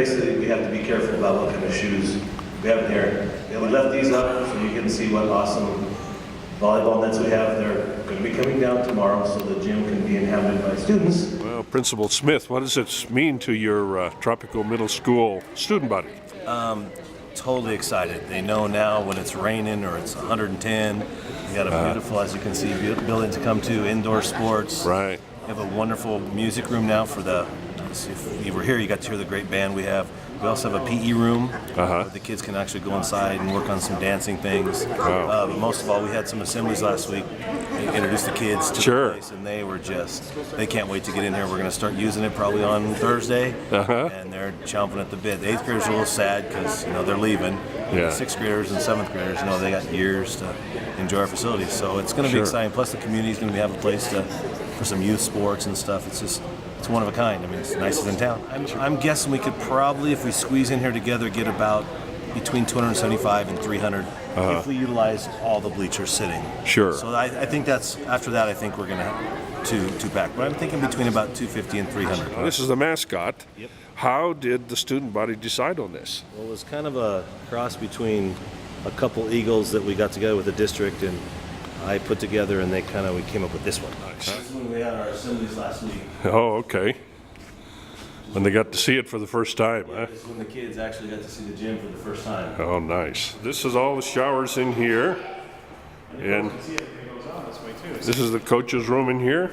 basically we have to be careful about what kind of shoes we have in here. And we left these up so you can see what awesome volleyball nets we have. They're going to be coming down tomorrow so the gym can be inhabited by students. Well, Principal Smith, what does it mean to your Tropico Middle School student body? Totally excited. They know now when it's raining or it's 110. We got a beautiful, as you can see, building to come to, indoor sports. Right. We have a wonderful music room now for the, if you were here, you got to hear the great band we have. We also have a PE room where the kids can actually go inside and work on some dancing things. But most of all, we had some assemblies last week. They introduced the kids to the place, and they were they can't wait to get in here. We're going to start using it probably on Thursday, and they're chomping at the bit. The 8th graders are a little sad because they're leaving. The 6th graders and 7th graders, they got years to enjoy our facilities. So it's going to be exciting. Plus, the community is going to have a place for some youth sports and stuff. It's one of a kind. I mean, it's the nicest in town. I'm guessing we could probably, if we squeeze in here together, get about between 275 and 300 if we utilize all the bleachers sitting. Sure. So I think after that, I think we're going to have two pack. But I'm thinking between about 250 and 300. This is the mascot. Yep. How did the student body decide on this? Well, it was kind of a cross between a couple eagles that we got together with the district and I put together, and we came up with this one. Nice. That's when we had our assemblies last week. Oh, okay. When they got to see it for the first time, huh? This is when the kids actually got to see the gym for the first time. Oh, nice. This is all the showers in here. And this is the coach's room in here.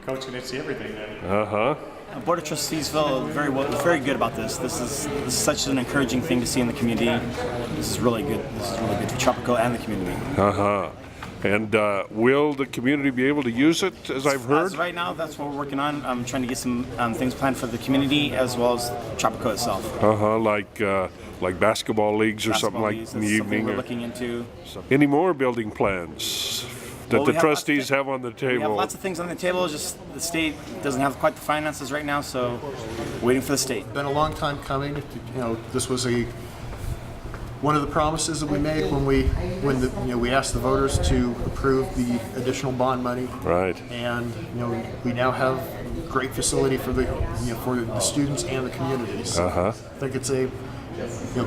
Coach can see everything then. Board of Trustees felt very good about this. This is such an encouraging thing to see in the community. This is really good. This is really good for Tropico and the community. And will the community be able to use it, as I've heard? Right now, that's what we're working on. I'm trying to get some things planned for the community as well as Tropico itself. Like basketball leagues or something like in the evening. We're looking into. Any more building plans that the trustees have on the table? We have lots of things on the table. Just the state doesn't have quite the finances right now, so waiting for the state. It's been a long time coming. This was one of the promises that we made when we asked the voters to approve the additional bond money. Right. And we now have great facility for the students and the community. So I think it's a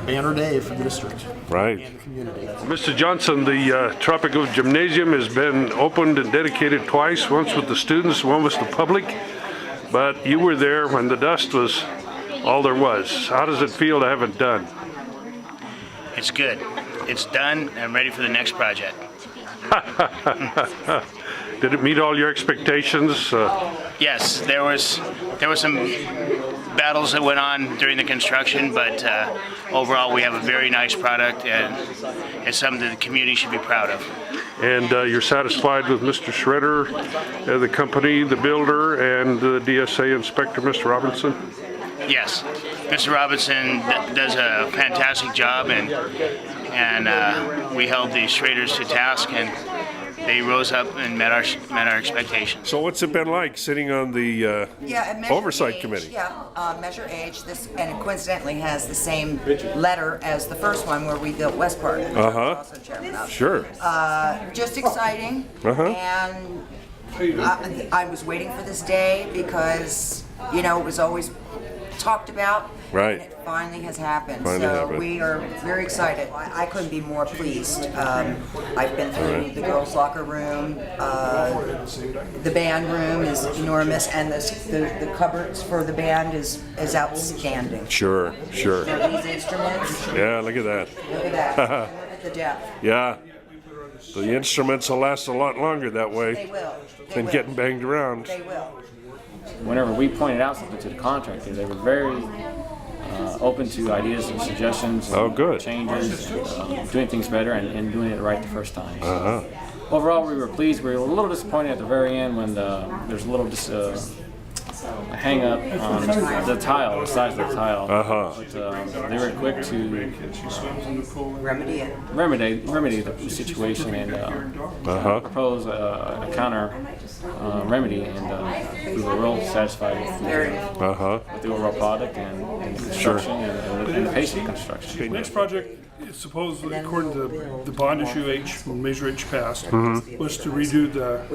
banner day for the district. Right. And the community. Mr. Johnson, the Tropico Gymnasium has been opened and dedicated twice, once with the students, one with the public. But you were there when the dust was all there was. How does it feel to have it done? It's good. It's done. I'm ready for the next project. Did it meet all your expectations? Yes, there was some battles that went on during the construction, but overall we have a very nice product, and it's something that the community should be proud of. And you're satisfied with Mr. Schroeder, the company, the builder, and the DSA inspector, Mr. Robinson? Yes, Mr. Robinson does a fantastic job, and we held the Schraders to task, and they rose up and met our expectations. So what's it been like sitting on the Oversight Committee? Yeah, Measure Age, and it coincidentally has the same letter as the first one where we built West Park. which I was also chairman of. Sure. Just exciting, and I was waiting for this day because, it was always talked about, right, and it finally has happened. Finally we are very excited. I couldn't be more pleased. I've been through the girls' locker room. The band room is enormous, and the cupboards for the band is outstanding. Sure. These instruments. Yeah, look at that. Look at that. Look at the depth. Yeah. The instruments will last a lot longer that way They will. than getting banged around. They will. Whenever we pointed out something to the contractor, they were very open to ideas and suggestions, changes, doing things better, and doing it right the first time. So overall, we were pleased. We were a little disappointed at the very end when there's a little a hang up on the tile, the size of the tile. But they were quick to remedy the situation and propose a counter remedy, and we were real satisfied with the overall product and the construction and the pace of the construction. The next project is supposedly, according to the bond issue Measure H passed, was to redo the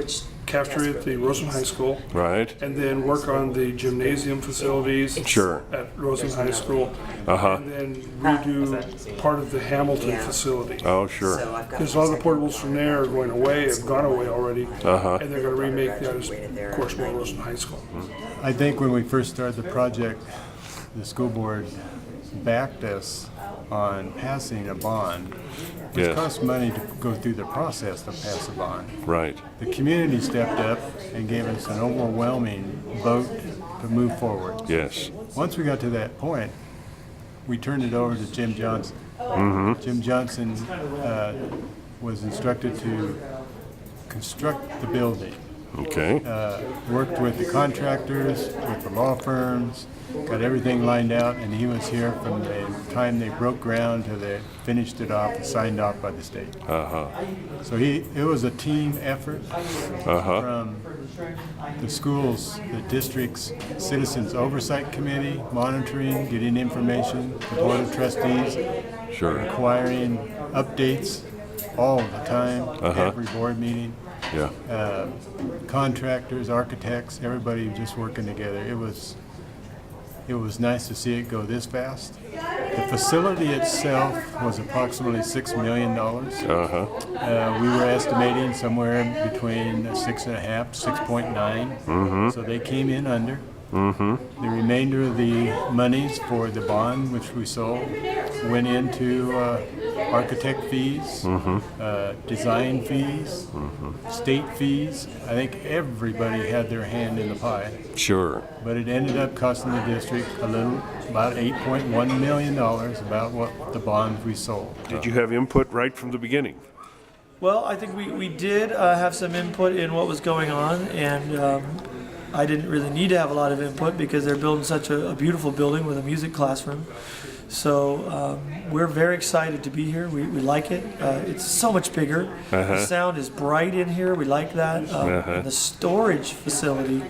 cafeteria at the Roseland High School. Right. And then work on the gymnasium facilities Sure. at Roseland High School. Uh-huh. And then redo part of the Hamilton facility. Oh, sure. Because a lot of the portables from there are going away, have gone away already. Uh-huh. And they're going to remake that as, of course, more Roseland High School. I think when we first started the project, the school board backed us on passing a bond, which Yes. costs money to go through the process to pass a bond. Right. The community stepped up and gave us an overwhelming vote to move forward. Yes. Once we got to that point, we turned it over to Jim Johnson. Jim Johnson was instructed to construct the building. Okay. Worked with the contractors, with the law firms, got everything lined out, and he was here from the time they broke ground to they finished it off and signed off by the state. Uh-huh. So it was a team effort Uh-huh. from the schools, the district's Citizens Oversight Committee, monitoring, getting information, the Board of Trustees, Sure. requiring updates all the time, every board meeting. Yeah. Contractors, architects, everybody just working together. It was nice to see it go this fast. The facility itself was approximately $6 million. Uh-huh. We were estimating somewhere between 6.5, 6.9. So they came in under. The remainder of the monies for the bond, which we sold, went into architect fees, design fees, state fees. I think everybody had their hand in the pie. Sure. But it ended up costing the district about $8.1 million, about what the bonds we sold. Did you have input right from the beginning? Well, I think we did have some input in what was going on, and I didn't really need to have a lot of input because they're building such a beautiful building with a music classroom. So we're very excited to be here. We like it. It's so much bigger. The sound is bright in here. We like that. The storage facility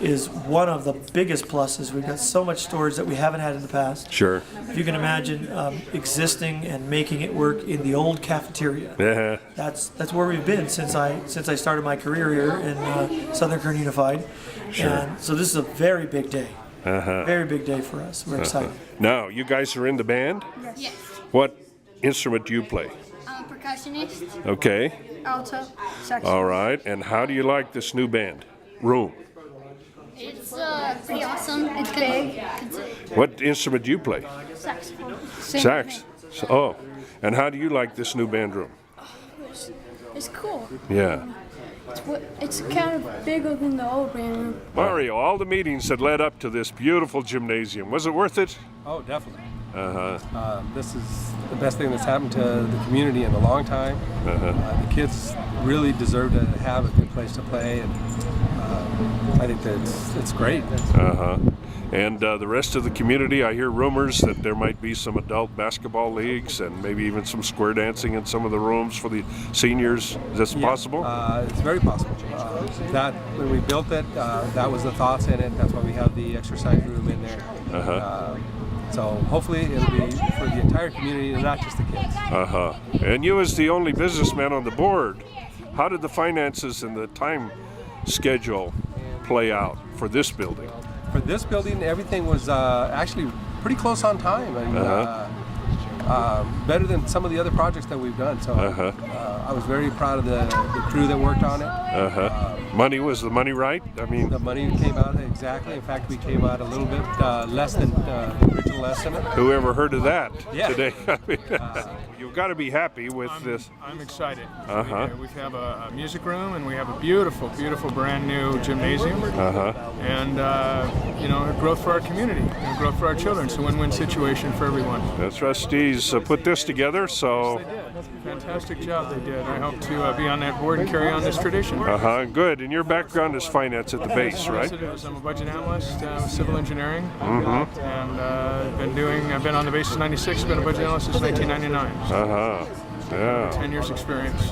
is one of the biggest pluses. We've got so much storage that we haven't had in the past. Sure. If you can imagine existing and making it work in the old cafeteria. Yeah. That's where we've been since I started my career here in Southern Kern Unified. Sure. And so this is a very big day. Very big day for us. We're excited. Now, you guys are in the band? Yes. What instrument do you play? I'm a percussionist, Okay. alto, saxophone. All right. And how do you like this new band room? It's pretty awesome. It's big. What instrument do you play? Saxophone. Sax. Oh. And how do you like this new band room? It's cool. Yeah. It's kind of bigger than the old band room. Mario, all the meetings that led up to this beautiful gymnasium, was it worth it? Oh, definitely. Uh-huh. This is the best thing that's happened to the community in a long time. The kids really deserve to have a good place to play, and I think that it's great. Uh-huh. And the rest of the community, I hear rumors that there might be some adult basketball leagues and maybe even some square dancing in some of the rooms for the seniors. Is this possible? It's very possible. That when we built it, that was the thoughts in it. That's why we have the exercise room in there. So hopefully it'll be for the entire community and not just the kids. Uh-huh. And you as the only businessman on the board, how did the finances and the time schedule play out for this building? For this building, everything was actually pretty close on time, and better than some of the other projects that we've done. So I was very proud of the crew that worked on it. Was the money right? I mean, the money came out exactly. In fact, we came out a little bit less than the original estimate. Whoever heard of that today? You've got to be happy with this. I'm excited. We have a music room, and we have a beautiful, beautiful brand new gymnasium. And growth for our community, and growth for our children. It's a win-win situation for everyone. The trustees put this together, so. Yes, they did. Fantastic job they did. I hope to be on that board and carry on this tradition. Good. And your background is finance at the base, right? Yes, it is. I'm a budget analyst with civil engineering, and I've been on the base since '96. Been a budget analyst since 1999. So 10 years experience.